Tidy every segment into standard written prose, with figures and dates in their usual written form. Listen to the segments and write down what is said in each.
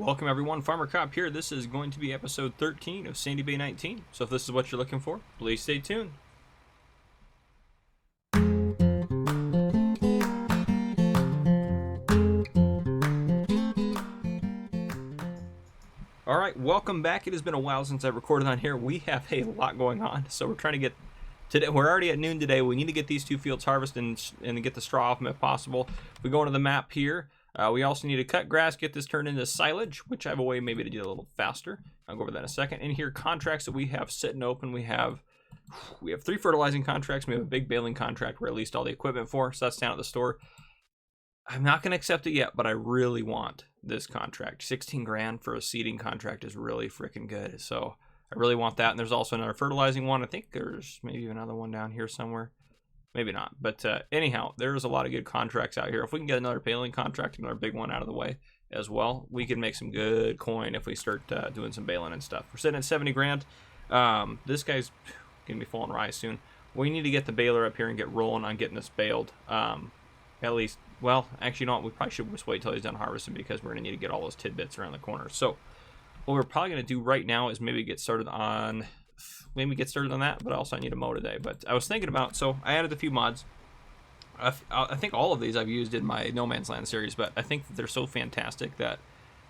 Welcome everyone, Farmer Cop here. This is going to be episode 13 of Sandy Bay 19. So if this is what you're looking for, please stay tuned. Alright, welcome back. It has been a while since I've recorded on here. We have a lot going on, so we're trying to get today. We're already at noon today. We need to get these two fields harvested and get the straw off them if possible. If we go into the map here, we also need to cut grass, get this turned into silage, which I have a way maybe to do a little faster. I'll go over that in a second. In here, contracts that we have sitting open. We have 3 fertilizing contracts. We have a big baling contract where I leased all the equipment for, so that's down at the store. I'm not going to accept it yet, but I really want this contract. 16 grand for a seeding contract is really freaking good. So I really want that. And there's also another fertilizing one. I think there's maybe another one down here somewhere. Maybe not. But anyhow, there's a lot of good contracts out here. If we can get another baling contract, another big one out of the way as well, we can make some good coin if we start doing some baling and stuff. We're sitting at 70 grand. This guy's going to be falling rise soon. We need to get the baler up here and get rolling on getting this baled. At least, well, actually, you know what? We probably should just wait till he's done harvesting because we're going to need to get all those tidbits around the corner. So what we're probably going to do right now is maybe get started on that, but also I need to mow today. But I was thinking about, so I added a few mods. I think all of these I've used in my No Man's Land series, but I think that they're so fantastic that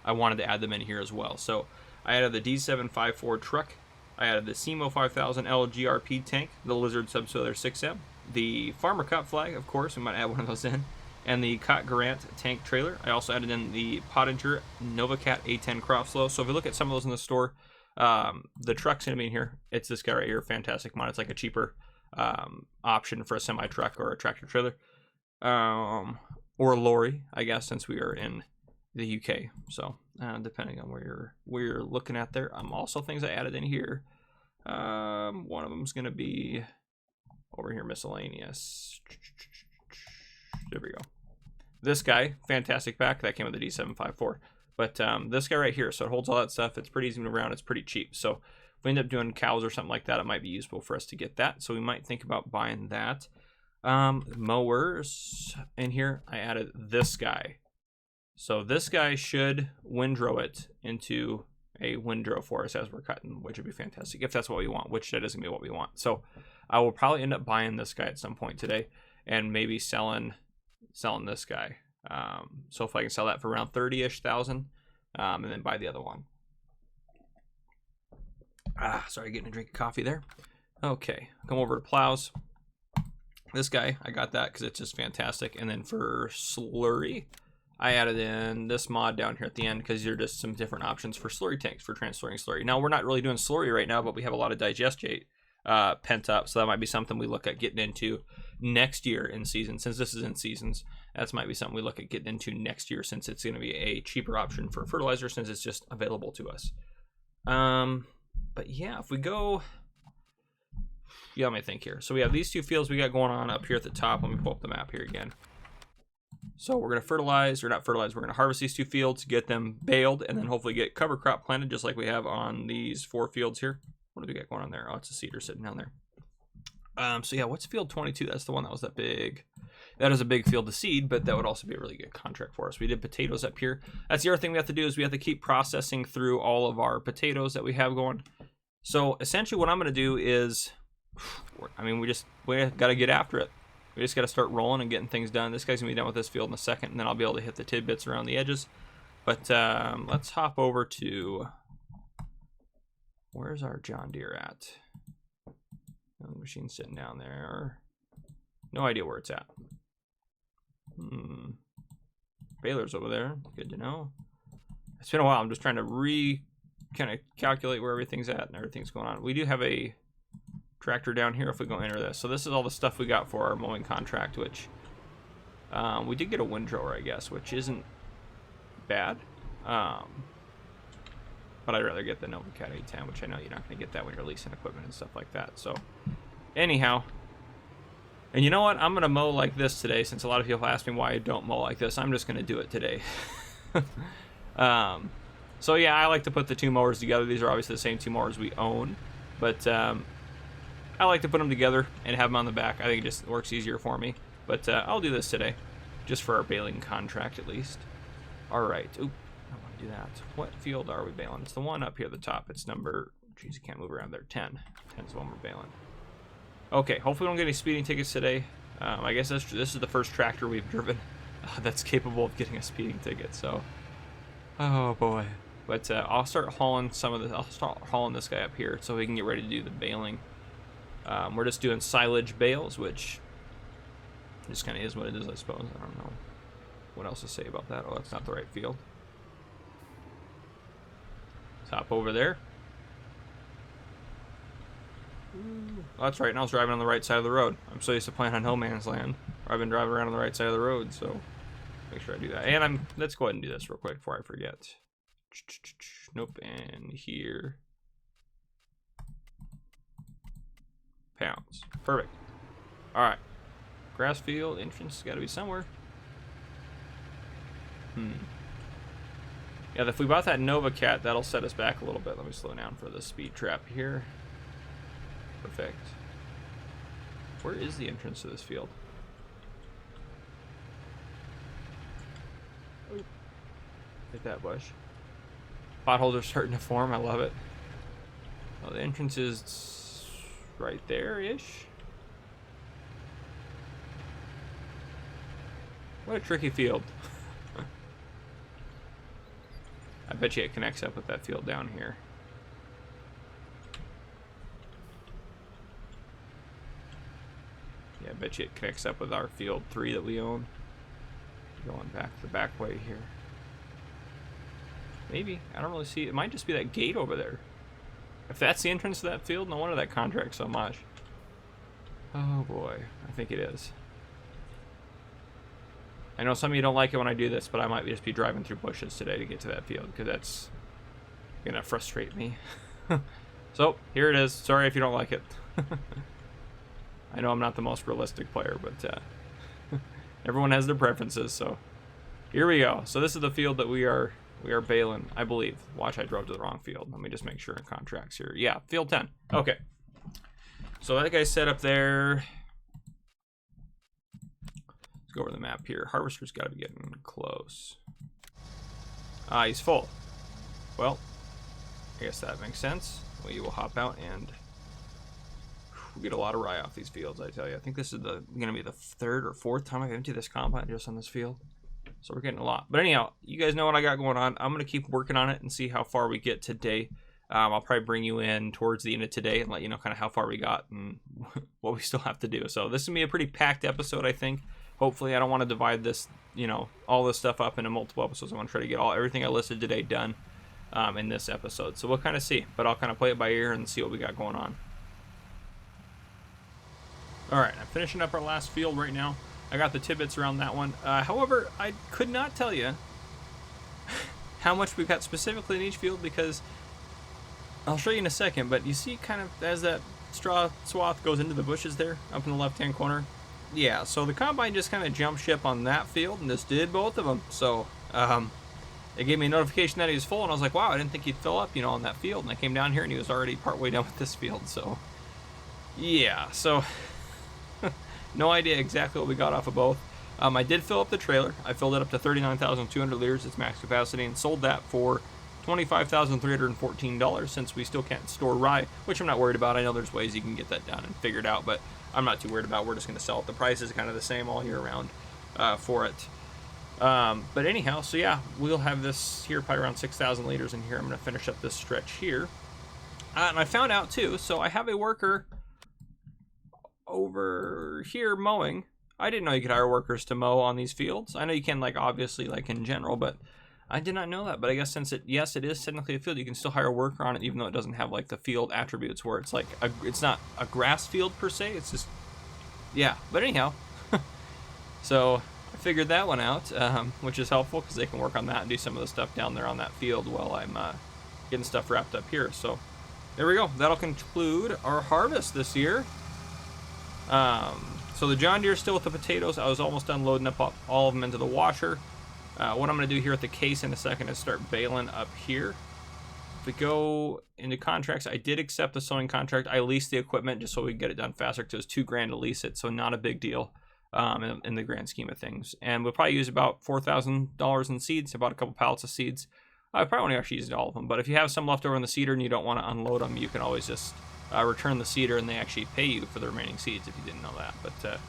I wanted to add them in here as well. So I added the D754 truck. I added the SEMO 5000L GRP tank, the Lizard Subsoiler 6M, the Farmer Cup flag, of course, we might add one of those in, and the Cot Garant tank trailer. I also added in the Pottinger NovaCat A10 crop slow. So if you look at some of those in the store, the truck's gonna be in here. It's this guy right here, fantastic mod. It's like a cheaper option for a semi truck or a tractor trailer, or a lorry, I guess, since we are in the UK. So depending on where you're looking at there. Also things I added in here. One of them's gonna be over here, miscellaneous. There we go. This guy, fantastic pack. That came with the D754. But this guy right here, so it holds all that stuff. It's pretty easy to move around. It's pretty cheap. So if we end up doing cows or something like that, it might be useful for us to get that. So we might think about buying that. Mowers in here, I added this guy. So this guy should windrow it into a windrow for us as we're cutting, which would be fantastic if that's what we want, which that isn't what we want. So I will probably end up buying this guy at some point today and maybe selling this guy. So if I can sell that for around 30-ish thousand, and then buy the other one. Sorry, getting a drink of coffee there. Okay, come over to plows. This guy, I got that because it's just fantastic. And then for slurry, I added in this mod down here at the end because there are just some different options for slurry tanks for transferring slurry. Now, we're not really doing slurry right now, but we have a lot of digestate pent up, so that might be something we look at getting into next year in season. Since this is in seasons, that might be something we look at getting into next year, since it's going to be a cheaper option for fertilizer since it's just available to us. But yeah, if we go, yeah, let me think here. So we have these two fields we got going on up here at the top. Let me pull up the map here again. So we're going to fertilize, or not fertilize, we're going to harvest these two fields, get them baled, and then hopefully get cover crop planted just like we have on these 4 fields here. What do we got going on there? Oh, it's a cedar sitting down there. So yeah, what's field 22? That's the one that was that big. That is a big field to seed, but that would also be a really good contract for us. We did potatoes up here. That's the other thing we have to do, is we have to keep processing through all of our potatoes that we have going. So essentially what I'm going to do is, I mean, we got to get after it. We just got to start rolling and getting things done. This guy's going to be done with this field in a second, and then I'll be able to hit the tidbits around the edges. But let's hop over to, where's our John Deere at? The machine's sitting down there. No idea where it's at. Baler's over there. Good to know. It's been a while. I'm just trying to kind of calculate where everything's at and everything's going on. We do have a tractor down here if we go enter this. So this is all the stuff we got for our mowing contract, which we did get a windrower, I guess, which isn't bad. But I'd rather get the NovaCat A10, which I know you're not going to get that when you're leasing equipment and stuff like that. So anyhow, and you know what? I'm going to mow like this today, since a lot of people ask me why I don't mow like this. I'm just going to do it today. So yeah, I like to put the 2 mowers together. These are obviously the same 2 mowers we own, but I like to put them together and have them on the back. I think it just works easier for me. But I'll do this today, just for our baling contract at least. All right. Oop, I don't want to do that. What field are we baling? It's the one up here at the top. It's number, geez, you can't move around there. 10. 10's the one we're baling. Okay, hopefully we don't get any speeding tickets today. I guess this is the first tractor we've driven that's capable of getting a speeding ticket. So, oh boy. But I'll start hauling I'll start hauling this guy up here so we can get ready to do the baling. We're just doing silage bales, which just kind of is what it is, I suppose. I don't know what else to say about that. Oh, that's not the right field. Hop over there. Oh, that's right. And I was driving on the right side of the road. I'm so used to playing on no man's land. I've been driving around on the right side of the road, so make sure I do that. And let's go ahead and do this real quick before I forget. Nope. And here. Pounds. Perfect. All right. Grass field entrance has got to be somewhere. Yeah, if we bought that Nova Cat, that'll set us back a little bit. Let me slow down for the speed trap here. Perfect. Where is the entrance to this field? Oh. Hit that bush. Potholes are starting to form. I love it. Oh, the entrance is right there-ish. What a tricky field. I bet you it connects up with that field down here. Yeah, I bet you it connects up with our field 3 that we own. Going back the back way here. Maybe. I don't really see it. It might just be that gate over there. If that's the entrance to that field, no wonder that contracts so much. Oh boy, I think it is. I know some of you don't like it when I do this, but I might just be driving through bushes today to get to that field because that's gonna frustrate me. So here it is. Sorry if you don't like it. I know I'm not the most realistic player, but everyone has their preferences. So here we go. So this is the field that we are baling, I believe. Watch, I drove to the wrong field. Let me just make sure in contracts here. Yeah, field 10. Okay. So that guy's set up there. Let's go over the map here. Harvester's got to be getting close. He's full. Well, I guess that makes sense. We will hop out and we'll get a lot of rye off these fields, I tell you. I think this is going to be the 3rd or 4th time I've emptied this combine just on this field. So we're getting a lot. But anyhow, you guys know what I got going on. I'm going to keep working on it and see how far we get today. I'll probably bring you in towards the end of today and let you know kind of how far we got and what we still have to do. So this is going to be a pretty packed episode, I think. Hopefully, I don't want to divide this, all this stuff up into multiple episodes. I want to try to get everything I listed today done in this episode. So we'll kind of see, but I'll kind of play it by ear and see what we got going on. All right, I'm finishing up our last field right now. I got the tidbits around that one. However, I could not tell you how much we got specifically in each field because I'll show you in a second, but you see kind of as that straw swath goes into the bushes there up in the left-hand corner. Yeah, so the combine just kind of jumped ship on that field and just did both of them. So it gave me a notification that he was full, and I was like, wow, I didn't think he'd fill up, on that field. And I came down here and he was already partway done with this field. So yeah, so no idea exactly what we got off of both. I did fill up the trailer. I filled it up to 39,200 liters, its max capacity, and sold that for $25,314 since we still can't store rye, which I'm not worried about. I know there's ways you can get that done and figured out, but I'm not too worried about. We're just going to sell it. The price is kind of the same all year round for it. But anyhow, so yeah, we'll have this here probably around 6,000 liters in here. I'm going to finish up this stretch here. And I found out too, so I have a worker over here mowing. I didn't know you could hire workers to mow on these fields. I know you can, obviously, in general, but I did not know that. But I guess since it is technically a field, you can still hire a worker on it, even though it doesn't have the field attributes where it's it's not a grass field per se. It's just, yeah. But anyhow, so I figured that one out, which is helpful because they can work on that and do some of the stuff down there on that field while I'm getting stuff wrapped up here. So there we go. That'll conclude our harvest this year. So the John Deere's still with the potatoes. I was almost done loading up all of them into the washer. What I'm going to do here at the case in a second is start baling up here. If we go into contracts, I did accept the sewing contract. I leased the equipment just so we can get it done faster because it was $2,000 to lease it, so not a big deal in the grand scheme of things. And we'll probably use about $4,000 in seeds, about a couple pallets of seeds. I probably won't actually use all of them, but if you have some left over in the seeder and you don't want to unload them, you can always just return the seeder, and they actually pay you for the remaining seeds if you didn't know that. But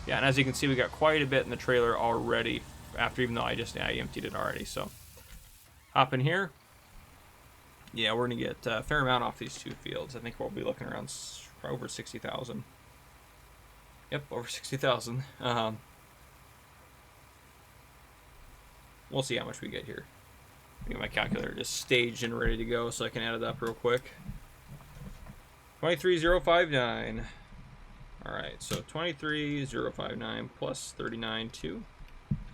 yeah, and as you can see, we got quite a bit in the trailer already, after, even though I emptied it already. So hop in here. Yeah, we're going to get a fair amount off these 2 fields. I think we'll be looking around over 60,000. Yep, over 60,000. We'll see how much we get here. Get my calculator just staged and ready to go so I can add it up real quick. 23,059. Alright, so 23,059 plus 39,2.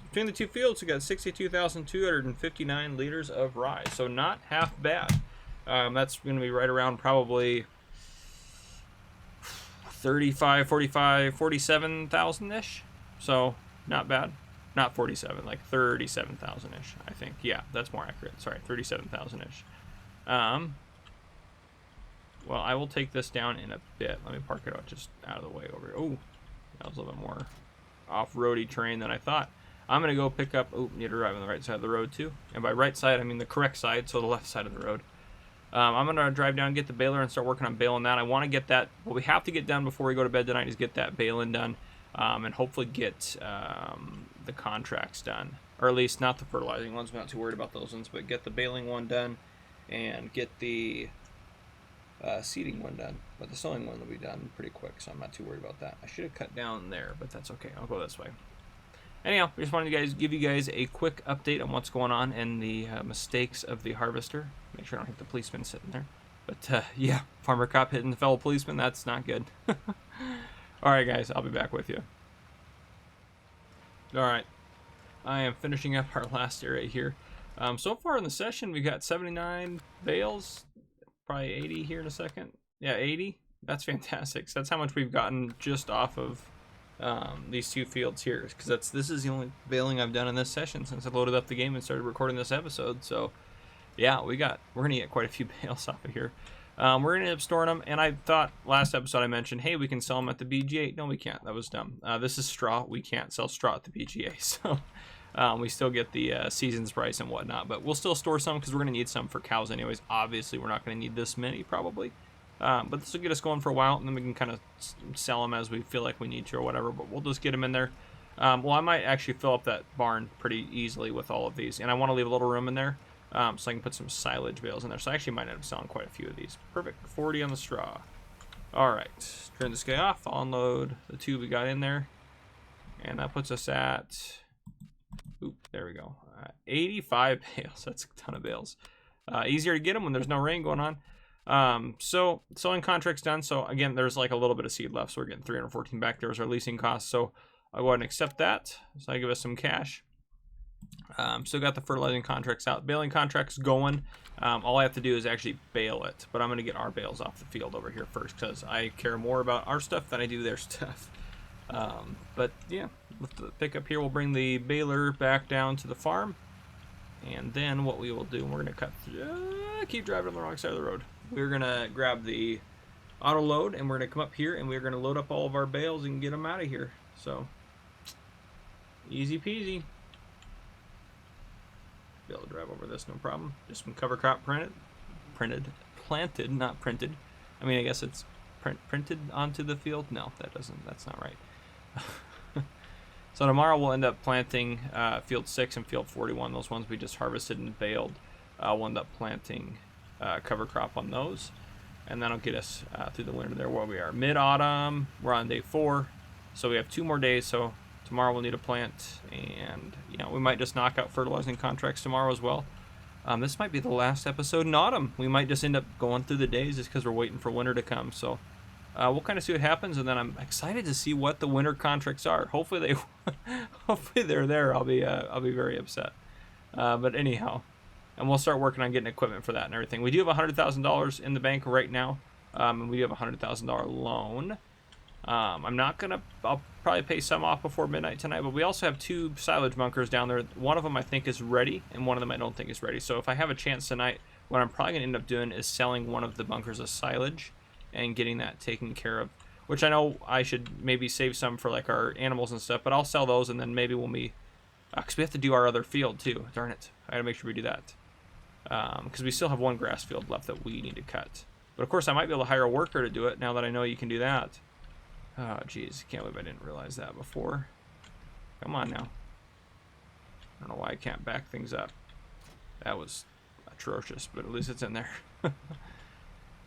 Between the 2 fields, we got 62,259 liters of rye. So not half bad. That's going to be right around probably 35, 45, 47,000-ish. So not bad. Not 47, like 37,000-ish, I think. Yeah, that's more accurate. Sorry, 37,000-ish. Well, I will take this down in a bit. Let me park it out just out of the way over here. Oh, that was a little bit more off-roady terrain than I thought. I'm going to go pick up... Oh, need to drive on the right side of the road, too. And by right side, I mean the correct side, so the left side of the road. I'm going to drive down, get the baler, and start working on baling that. I want to get that... What we have to get done before we go to bed tonight is get that baling done, and hopefully get the contracts done. Or at least not the fertilizing ones. I'm not too worried about those ones, but get the baling one done and get the seeding one done. But the sowing one will be done pretty quick, so I'm not too worried about that. I should have cut down there, but that's okay. I'll go this way. Anyhow, I just wanted to give you guys a quick update on what's going on and the mistakes of the harvester. Make sure I don't hit the policeman sitting there. But yeah, farmer cop hitting the fellow policeman, that's not good. Alright guys, I'll be back with you. Alright, I am finishing up our last area here. So far in the session, we got 79 bales, probably 80 here in a second. Yeah, 80. That's fantastic. So that's how much we've gotten just off of these 2 fields here, because this is the only baling I've done in this session since I loaded up the game and started recording this episode. So yeah, we're gonna get quite a few bales off of here. We're gonna end up storing them, and I thought last episode I mentioned, hey, we can sell them at the BGA. No, we can't. That was dumb. This is straw. We can't sell straw at the BGA, so we still get the season's price and whatnot, but we'll still store some because we're gonna need some for cows anyways. Obviously, we're not gonna need this many probably. But this will get us going for a while, and then we can kind of sell them as we feel like we need to or whatever, but we'll just get them in there. Well, I might actually fill up that barn pretty easily with all of these, and I want to leave a little room in there so I can put some silage bales in there. So I actually might end up selling quite a few of these. Perfect, 40 on the straw. All right, turn this guy off. I'll unload the 2 we got in there, and that puts us at, oop, there we go, 85 bales. That's a ton of bales. Easier to get them when there's no rain going on. So selling contracts done. So again, there's like a little bit of seed left, so we're getting 314 back. There was our leasing costs, so I'll go ahead and accept that. So I give us some cash. Still got the fertilizing contracts out, baling contracts going. All I have to do is actually bale it, but I'm going to get our bales off the field over here first because I care more about our stuff than I do their stuff. But yeah, with the pickup here, we'll bring the baler back down to the farm, and then what we will do, we're going to cut through, keep driving on the wrong side of the road. We're going to grab the auto load, and we're going to come up here, and we're going to load up all of our bales and get them out of here. So easy peasy. Be able to drive over this, no problem. Just some cover crop planted, not printed. I mean, I guess it's printed onto the field. No, that's not right. So tomorrow we'll end up planting field 6 and field 41. Those ones we just harvested and baled. We'll end up planting cover crop on those, and that'll get us through the winter there where we are. Mid-autumn, we're on day 4, so we have 2 more days. So tomorrow we'll need a plant, and we might just knock out fertilizing contracts tomorrow as well. This might be the last episode in autumn. We might just end up going through the days just because we're waiting for winter to come. So we'll kind of see what happens, and then I'm excited to see what the winter contracts are. Hopefully they're there. I'll be very upset. But anyhow, and we'll start working on getting equipment for that and everything. We do have $100,000 in the bank right now, and we do have a $100,000 loan. I'll probably pay some off before midnight tonight, but we also have 2 silage bunkers down there. One of them I think is ready, and one of them I don't think is ready. So if I have a chance tonight, what I'm probably going to end up doing is selling one of the bunkers of silage and getting that taken care of, which I know I should maybe save some for like our animals and stuff, but I'll sell those, and then maybe when we, because we have to do our other field too. Darn it, I gotta make sure we do that. because we still have one grass field left that we need to cut. But of course, I might be able to hire a worker to do it now that I know you can do that. Oh, geez, can't believe I didn't realize that before. Come on now. I don't know why I can't back things up. That was atrocious, but at least it's in there.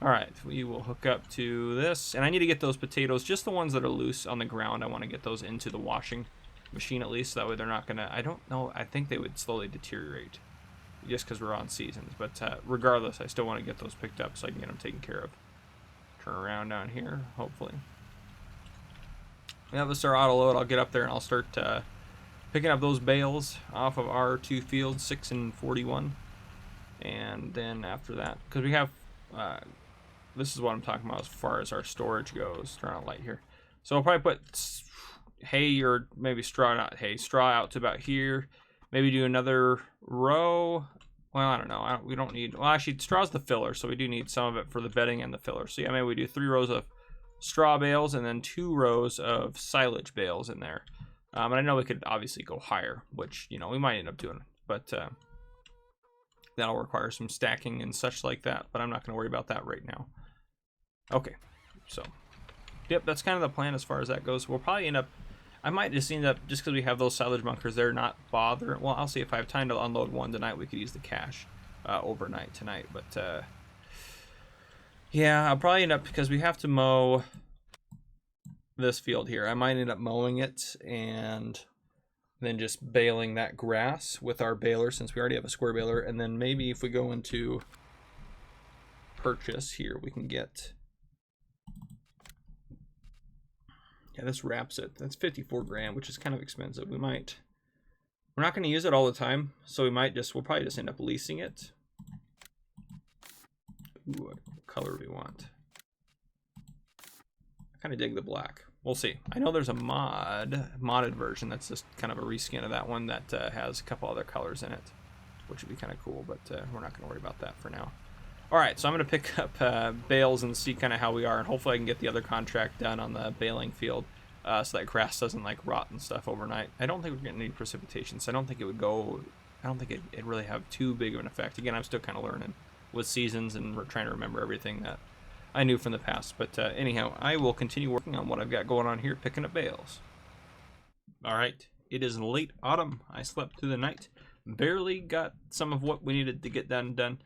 Alright, we will hook up to this. And I need to get those potatoes, just the ones that are loose on the ground. I want to get those into the washing machine at least. So that way they're not going to... I don't know. I think they would slowly deteriorate just because we're on seasons. But regardless, I still want to get those picked up so I can get them taken care of. Turn around down here, hopefully. Yeah, this is our auto load. I'll get up there and I'll start picking up those bales off of our 2 fields, 6 and 41. And then after that, because we have... this is what I'm talking about as far as our storage goes. Turn on light here. So I'll probably put hay or maybe straw, not hay, straw out to about here. Maybe do another row. Well, I don't know. We don't need, well, actually, straw's the filler, so we do need some of it for the bedding and the filler. So yeah, maybe we do 3 rows of straw bales and then 2 rows of silage bales in there. And I know we could obviously go higher, which, you know, we might end up doing, but that'll require some stacking and such like that, but I'm not going to worry about that right now. Okay, so, yep, that's kind of the plan as far as that goes. We'll probably end up, I might just end up, just because we have those silage bunkers there, not bother. Well, I'll see if I have time to unload one tonight. We could use the cash overnight tonight, but yeah, I'll probably end up, because we have to mow this field here. I might end up mowing it and then just baling that grass with our baler, since we already have a square baler. And then maybe if we go into purchase here, we can get, yeah, this wraps it. That's 54 grand, which is kind of expensive. We're not going to use it all the time, so we'll probably just end up leasing it. Ooh, what color do we want? I kind of dig the black. We'll see. I know there's a modded version that's just kind of a reskin of that one that has a couple other colors in it, which would be kind of cool, but we're not going to worry about that for now. All right, so I'm going to pick up bales and see kind of how we are, and hopefully I can get the other contract done on the baling field so that grass doesn't like rot and stuff overnight. I don't think we're getting any precipitation, so I don't think it would go, I don't think it'd really have too big of an effect. Again, I'm still kind of learning with seasons and we're trying to remember everything that I knew from the past, but anyhow, I will continue working on what I've got going on here, picking up bales. All right, it is late autumn. I slept through the night, barely got some of what we needed to get done.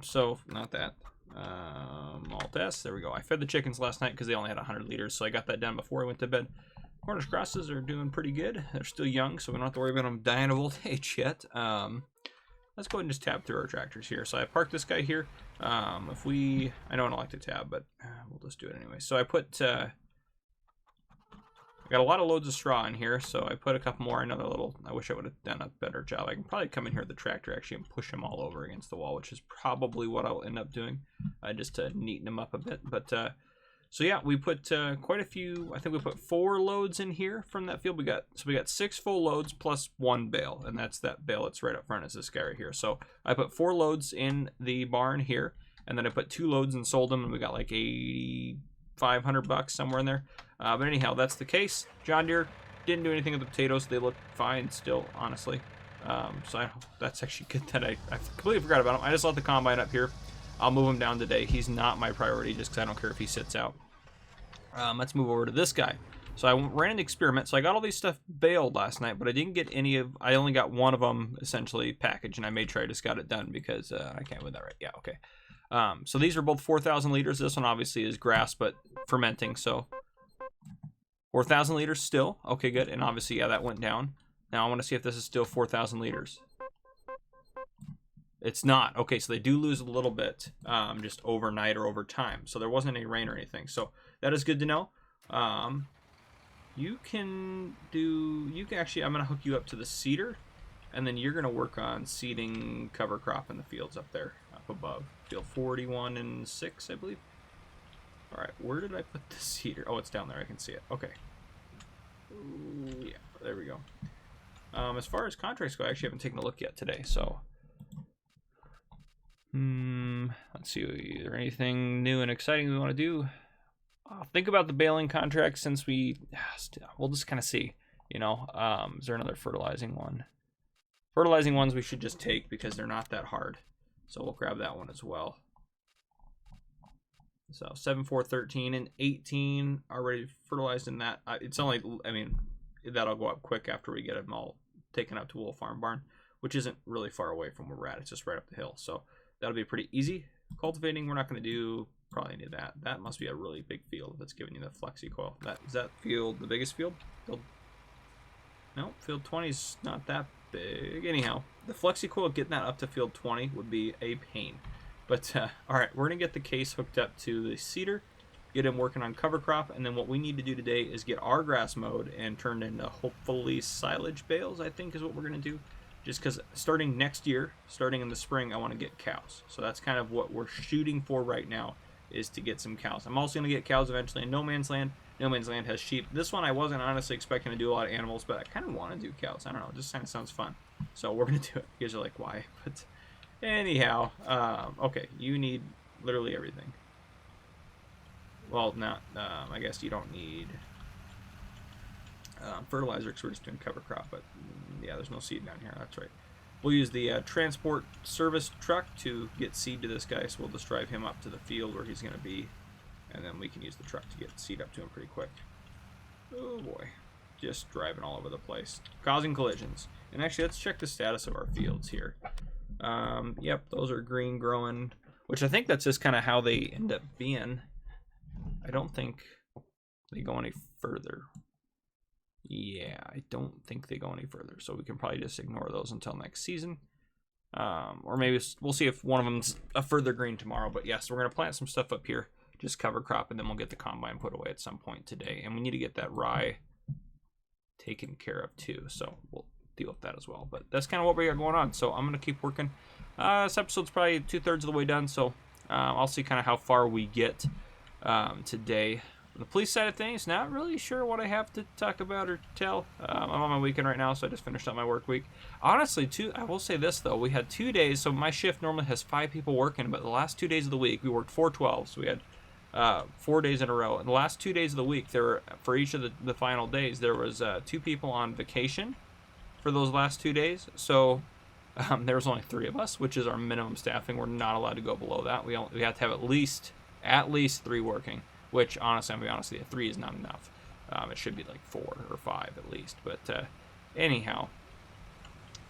So not that. Alt S, there we go. I fed the chickens last night because they only had 100 liters, so I got that done before I went to bed. Cornish crosses are doing pretty good. They're still young, so we don't have to worry about them dying of old age yet. Let's go ahead and just tab through our tractors here. So I parked this guy here. I don't like to tab, but we'll just do it anyway. So I put, I got a lot of loads of straw in here, so I put a couple more. I wish I would have done a better job. I can probably come in here with the tractor actually and push them all over against the wall, which is probably what I'll end up doing, just to neaten them up a bit. But so yeah, we put quite a few. I think we put 4 loads in here from that field. We got 6 full loads plus 1 bale, and that's that bale that's right up front is this guy right here. So I put 4 loads in the barn here, and then I put 2 loads and sold them, and we got like $8,500 somewhere in there. But anyhow, that's the case. John Deere didn't do anything with the potatoes. They look fine still, honestly. So that's actually good that I completely forgot about him. I just let the combine up here. I'll move him down today. He's not my priority just because I don't care if he sits out. Let's move over to this guy. So I ran an experiment. So I got all these stuff baled last night, but I didn't get I only got one of them essentially packaged, and I made sure I just got it done because I can't with that right. Yeah, okay. So these are both 4,000 liters. This one obviously is grass, but fermenting. So 4,000 liters still. Okay, good. And obviously, yeah, that went down. Now I want to see if this is still 4,000 liters. It's not. Okay, so they do lose a little bit just overnight or over time. So there wasn't any rain or anything. So that is good to know. You can actually, I'm going to hook you up to the seeder, and then you're going to work on seeding cover crop in the fields up there, up above. Field 41 and 6, I believe. All right, where did I put the seeder? Oh, it's down there. I can see it. Okay. Ooh, yeah, there we go. As far as contracts go, I actually haven't taken a look yet today, so... let's see, is there anything new and exciting we want to do? Think about the baling contract since we'll just kind of see, you know. Is there another fertilizing one? Fertilizing ones we should just take because they're not that hard. So we'll grab that one as well. So 7, 4, 13, and 18 already fertilized in that. It's only, I mean, that'll go up quick after we get them all taken up to Wool Farm Barn, which isn't really far away from where we're at. It's just right up the hill. So that'll be pretty easy. Cultivating, we're not going to do probably any of that. That must be a really big field that's giving you the flexi coil. Is that field the biggest field? No, field 20 is not that big. Anyhow, the flexi coil, getting that up to field 20 would be a pain. But all right, we're gonna get the case hooked up to the seeder, get him working on cover crop, and then what we need to do today is get our grass mowed and turned into hopefully silage bales, I think is what we're gonna do. Just because starting next year, starting in the spring, I want to get cows. So that's kind of what we're shooting for right now, is to get some cows. I'm also gonna get cows eventually in No Man's Land. No Man's Land has sheep. This one I wasn't honestly expecting to do a lot of animals, but I kind of want to do cows. I don't know, it just kind of sounds fun. So we're gonna do it. You guys are like, why? But anyhow, okay, you need literally everything. Well, not, I guess you don't need fertilizer because we're just doing cover crop, but yeah, there's no seed down here, that's right. We'll use the transport service truck to get seed to this guy, so we'll just drive him up to the field where he's going to be, and then we can use the truck to get seed up to him pretty quick. Oh boy, just driving all over the place, causing collisions. And actually, let's check the status of our fields here. Yep, those are green growing, which I think that's just kind of how they end up being. I don't think they go any further. Yeah, I don't think they go any further, so we can probably just ignore those until next season. Or maybe we'll see if one of them's a further green tomorrow. But yes, we're going to plant some stuff up here, just cover crop, and then we'll get the combine put away at some point today. And we need to get that rye taken care of too, so we'll deal with that as well. But that's kind of what we got going on, so I'm going to keep working. This episode's probably 2/3 of the way done, so I'll see kind of how far we get today. The police side of things, not really sure what I have to talk about or tell. I'm on my weekend right now, so I just finished up my work week. Honestly, I will say this, though. We had 2 days, so my shift normally has 5 people working, but the last 2 days of the week, we worked 4/12, so we had 4 days in a row. And the last 2 days of the week, for each of the final days, there was 2 people on vacation for those last 2 days. So there was only 3 of us, which is our minimum staffing. We're not allowed to go below that. We have to have at least 3 working. Which, honestly, I'm going to be honest with you, 3 is not enough. It should be like 4 or 5 at least. But anyhow,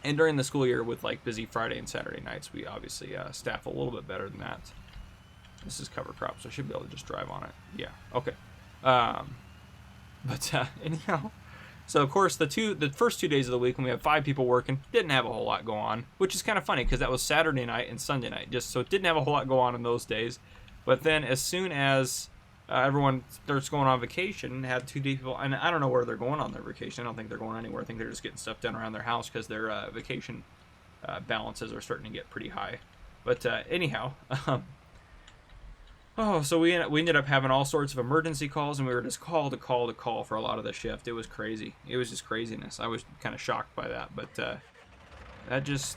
and during the school year with like busy Friday and Saturday nights, we obviously staff a little bit better than that. This is cover crop, so I should be able to just drive on it. Yeah, okay. But anyhow, so of course the first 2 days of the week when we had 5 people working, didn't have a whole lot go on, which is kind of funny because that was Saturday night and Sunday night, just so it didn't have a whole lot go on in those days. But then as soon as everyone starts going on vacation, had 2 people, and I don't know where they're going on their vacation. I don't think they're going anywhere. I think they're just getting stuff done around their house because their vacation balances are starting to get pretty high. But anyhow, so we ended up having all sorts of emergency calls, and we were just call to call for a lot of the shift. It was crazy. It was just craziness. I was kind of shocked by that, but that just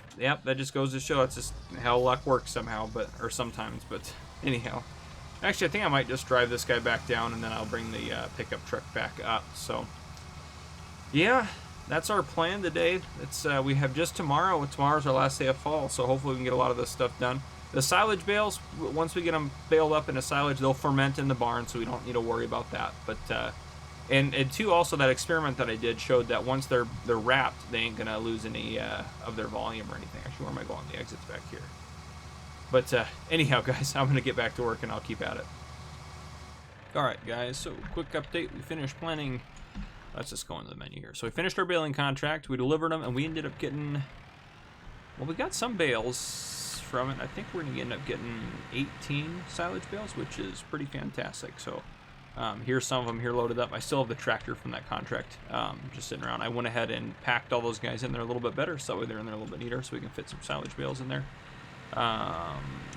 goes to show it's just how luck works somehow, or sometimes. But anyhow. Actually, I think I might just drive this guy back down, and then I'll bring the pickup truck back up. So, yeah, that's our plan today. We have just tomorrow. Tomorrow's our last day of fall, so hopefully we can get a lot of this stuff done. The silage bales, once we get them baled up into silage, they'll ferment in the barn, so we don't need to worry about that. But and two, also that experiment that I did showed that once they're wrapped, they ain't gonna lose any of their volume or anything. Actually, where am I going? The exit's back here. But anyhow, guys, I'm going to get back to work, and I'll keep at it. All right, guys, so quick update. We finished planning. Let's just go into the menu here. So we finished our baling contract. We delivered them, and we ended up getting, well, we got some bales from it. I think we're going to end up getting 18 silage bales, which is pretty fantastic. So here's some of them here loaded up. I still have the tractor from that contract just sitting around. I went ahead and packed all those guys in there a little bit better, so they're in there a little bit neater, so we can fit some silage bales in there.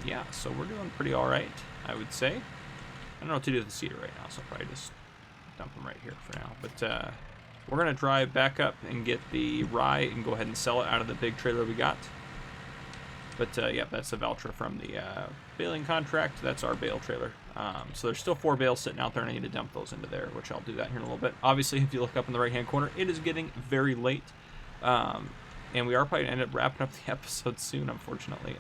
Yeah, so we're doing pretty all right, I would say. I don't know what to do with the seeder right now, so I'll probably just dump them right here for now. But we're going to drive back up and get the rye and go ahead and sell it out of the big trailer we got. But yeah, that's the Valtra from the baling contract. That's our bale trailer. So there's still 4 bales sitting out there, and I need to dump those into there, which I'll do that here in a little bit. Obviously, if you look up in the right-hand corner, it is getting very late. And we are probably going to end up wrapping up the episode soon, unfortunately.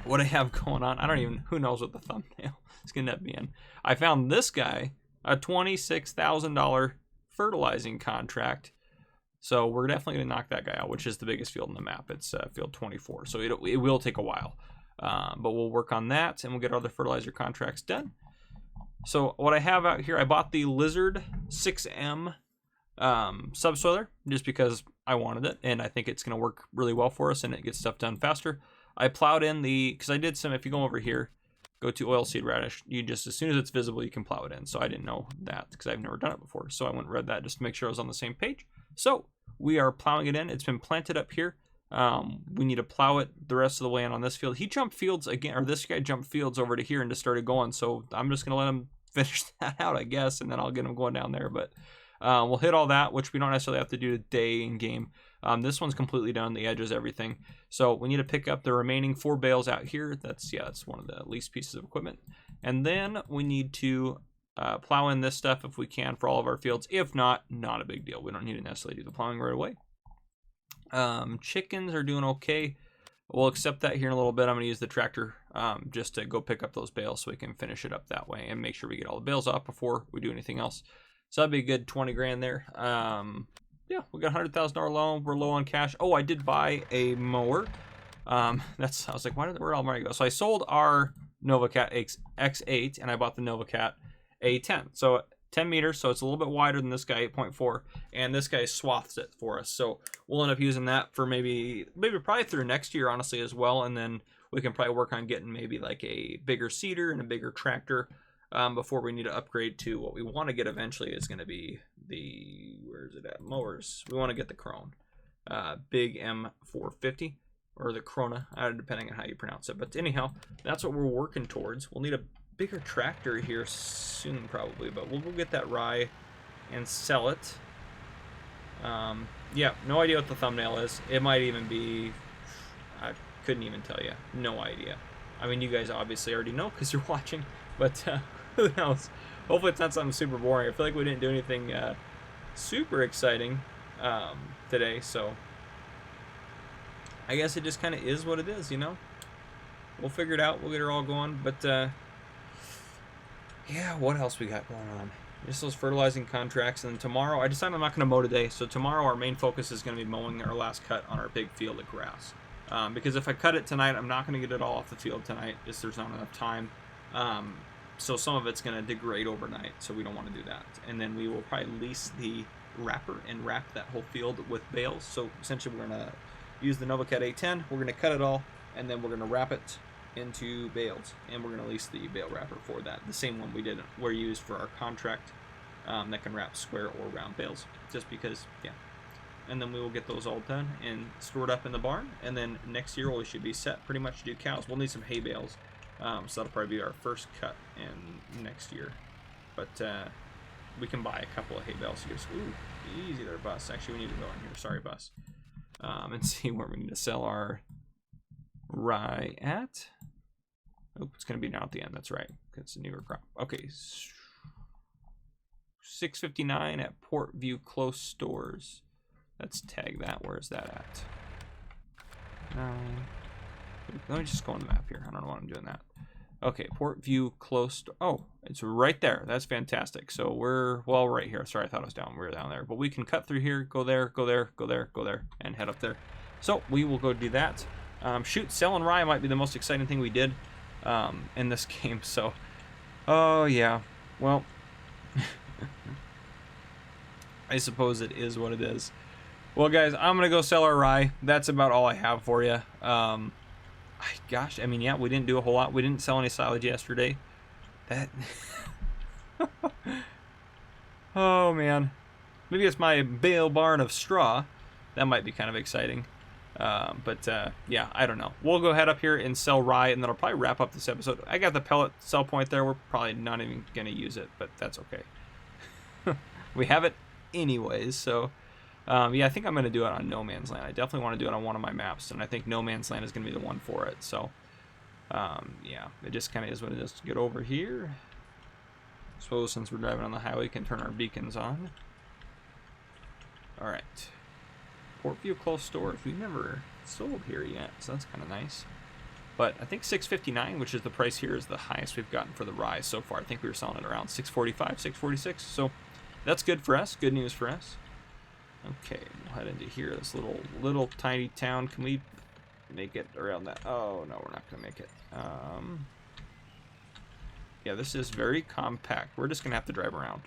what I have going on, I don't even, who knows what the thumbnail is going to be in. I found this guy a $26,000 fertilizing contract. So we're definitely going to knock that guy out, which is the biggest field in the map. It's field 24. So it will take a while. But we'll work on that, and we'll get our other fertilizer contracts done. So what I have out here, I bought the Lizard 6M subsoiler just because I wanted it, and I think it's going to work really well for us, and it gets stuff done faster. I plowed in because I did some, if you go over here, go to oilseed radish, you just, as soon as it's visible, you can plow it in. So I didn't know that because I've never done it before. So I went and read that just to make sure I was on the same page. So we are plowing it in. It's been planted up here. We need to plow it the rest of the way in on this field. He jumped fields again, or this guy jumped fields over to here and just started going. So I'm just going to let him finish that out, I guess, and then I'll get him going down there. But we'll hit all that, which we don't necessarily have to do today in game. This one's completely done, the edges, everything. So we need to pick up the remaining 4 bales out here. That's one of the least pieces of equipment. And then we need to plow in this stuff if we can for all of our fields. If not, not a big deal. We don't need to necessarily do the plowing right away. Chickens are doing okay. We'll accept that here in a little bit. I'm going to use the tractor just to go pick up those bales so we can finish it up that way and make sure we get all the bales off before we do anything else. So that'd be a good 20 grand there. Yeah, we got a $100,000 loan. We're low on cash. Oh, I did buy a mower. I was like, where'd all my money go? So I sold our NovaCat X8 and I bought the NovaCat A10. So 10 meters, so it's a little bit wider than this guy, 8.4, and this guy swaths it for us. So we'll end up using that for maybe probably through next year, honestly, as well. And then we can probably work on getting maybe like a bigger seeder and a bigger tractor before we need to upgrade to what we want to get eventually is going to be the, where's it at, mowers. We want to get the Krone, big M450, or the Krona, depending on how you pronounce it. But anyhow, that's what we're working towards. We'll need a bigger tractor here soon probably, but we'll get that rye and sell it. Yeah, no idea what the thumbnail is. It might even be, I couldn't even tell you. No idea. I mean, you guys obviously already know because you're watching, but who knows? Hopefully it's not something super boring. I feel like we didn't do anything super exciting today, so I guess it just kind of is what it is, you know? We'll figure it out. We'll get her all going, but yeah, what else we got going on? Just those fertilizing contracts, and then tomorrow, I decided I'm not going to mow today, so tomorrow our main focus is going to be mowing our last cut on our big field of grass. Because if I cut it tonight, I'm not going to get it all off the field tonight, just there's not enough time. So some of it's going to degrade overnight, so we don't want to do that. And then we will probably lease the wrapper and wrap that whole field with bales. So essentially we're going to use the NovaCat A10, we're going to cut it all, and then we're going to wrap it into bales, and we're going to lease the bale wrapper for that, the same one we're used for our contract that can wrap square or round bales, just because, yeah. And then we will get those all done and stored up in the barn, and then next year we should be set pretty much to do cows. We'll need some hay bales, so that'll probably be our first cut in next year, but we can buy a couple of hay bales. Just, ooh, easy there, bus. Actually, we need to go in here, sorry, bus, and see where we need to sell our rye at. Oh, it's going to be now at the end. That's right. It's a newer crop. Okay. 659 at Portview Close Stores. Let's tag that. Where is that at? Let me just go on the map here. I don't know why I'm doing that. Okay, Portview Close. Oh, it's right there. That's fantastic. So we're, well, right here. Sorry, I thought it was down. We were down there. But we can cut through here, go there, go there, go there, go there, and head up there. So we will go do that. Shoot, selling rye might be the most exciting thing we did in this game. So, oh yeah, well, I suppose it is what it is. Well, guys, I'm gonna go sell our rye. That's about all I have for you. Gosh, I mean, yeah, we didn't do a whole lot. We didn't sell any silage yesterday. That, oh man, maybe it's my bale barn of straw. That might be kind of exciting. Yeah, I don't know. We'll go head up here and sell rye, and then I'll probably wrap up this episode. I got the pellet sell point there. We're probably not even going to use it, but that's okay. We have it anyways, so yeah, I think I'm going to do it on No Man's Land. I definitely want to do it on one of my maps, and I think No Man's Land is going to be the one for it. So yeah, it just kind of is what it is. To get over here, I suppose since we're driving on the highway, we can turn our beacons on. All right. Portview Close Stores. We've never sold here yet, so that's kind of nice. But I think 659, which is the price here, is the highest we've gotten for the rye so far. I think we were selling it around 645, 646. So that's good for us. Good news for us. Okay, we'll head into here. This little tiny town. Can we make it around that? Oh no, we're not gonna make it. Yeah, this is very compact. We're just gonna have to drive around.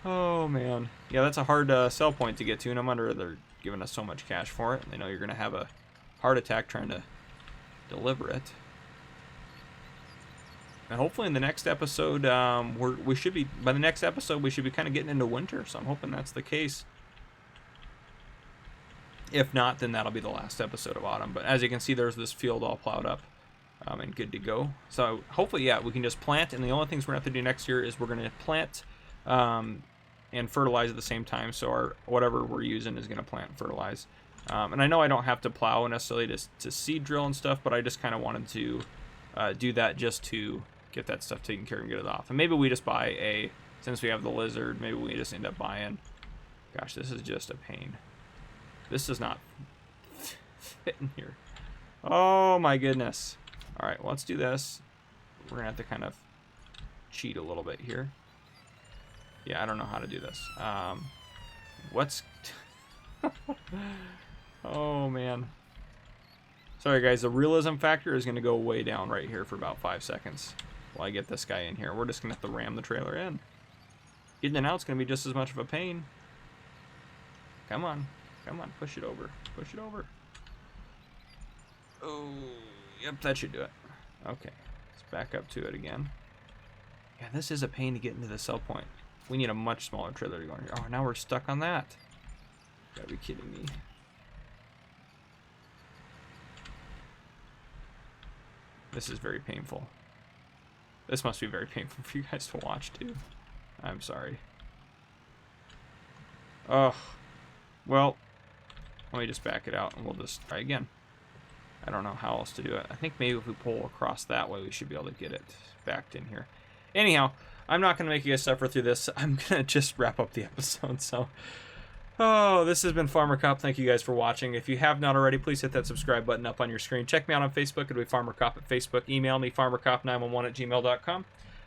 Oh man, yeah, that's a hard sell point to get to. No wonder they're giving us so much cash for it. They know you're gonna have a heart attack trying to deliver it. And hopefully in the next episode, we should be, by the next episode, we should be kind of getting into winter. So I'm hoping that's the case. If not, then that'll be the last episode of autumn. But as you can see, there's this field all plowed up and good to go. So hopefully, yeah, we can just plant. And the only things we're going to have to do next year is we're going to plant and fertilize at the same time. So whatever we're using is going to plant and fertilize. And I know I don't have to plow necessarily to seed drill and stuff, but I just kind of wanted to do that just to get that stuff taken care of and get it off. And maybe we just buy since we have the lizard, maybe we just end up buying. Gosh, this is just a pain. This does not fit in here. Oh my goodness. All right, well, let's do this. We're gonna have to kind of cheat a little bit here. Yeah, I don't know how to do this. What's... Oh man. Sorry guys, the realism factor is going to go way down right here for about 5 seconds while I get this guy in here. We're just going to have to ram the trailer in. Getting it out is going to be just as much of a pain. Come on. Come on, push it over. Push it over. Oh, yep, that should do it. Okay, let's back up to it again. Yeah, this is a pain to get into the sell point. We need a much smaller trailer to go in here. Oh, now we're stuck on that. You gotta be kidding me. This is very painful. This must be very painful for you guys to watch too. I'm sorry. Oh, well, let me just back it out and we'll just try again. I don't know how else to do it. I think maybe if we pull across that way, we should be able to get it backed in here. Anyhow, I'm not going to make you guys suffer through this. I'm going to just wrap up the episode. So, oh, this has been Farmer Cop. Thank you guys for watching. If you have not already, please hit that subscribe button up on your screen. Check me out on Facebook. It'll be Farmer Cop at Facebook. Email me, farmercop911@gmail.com.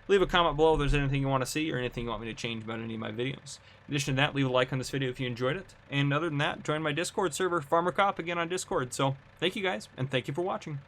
Leave a comment below if there's anything you want to see or anything you want me to change about any of my videos. In addition to that, leave a like on this video if you enjoyed it. And other than that, join my Discord server, Farmer Cop, again on Discord. So, thank you guys, and thank you for watching.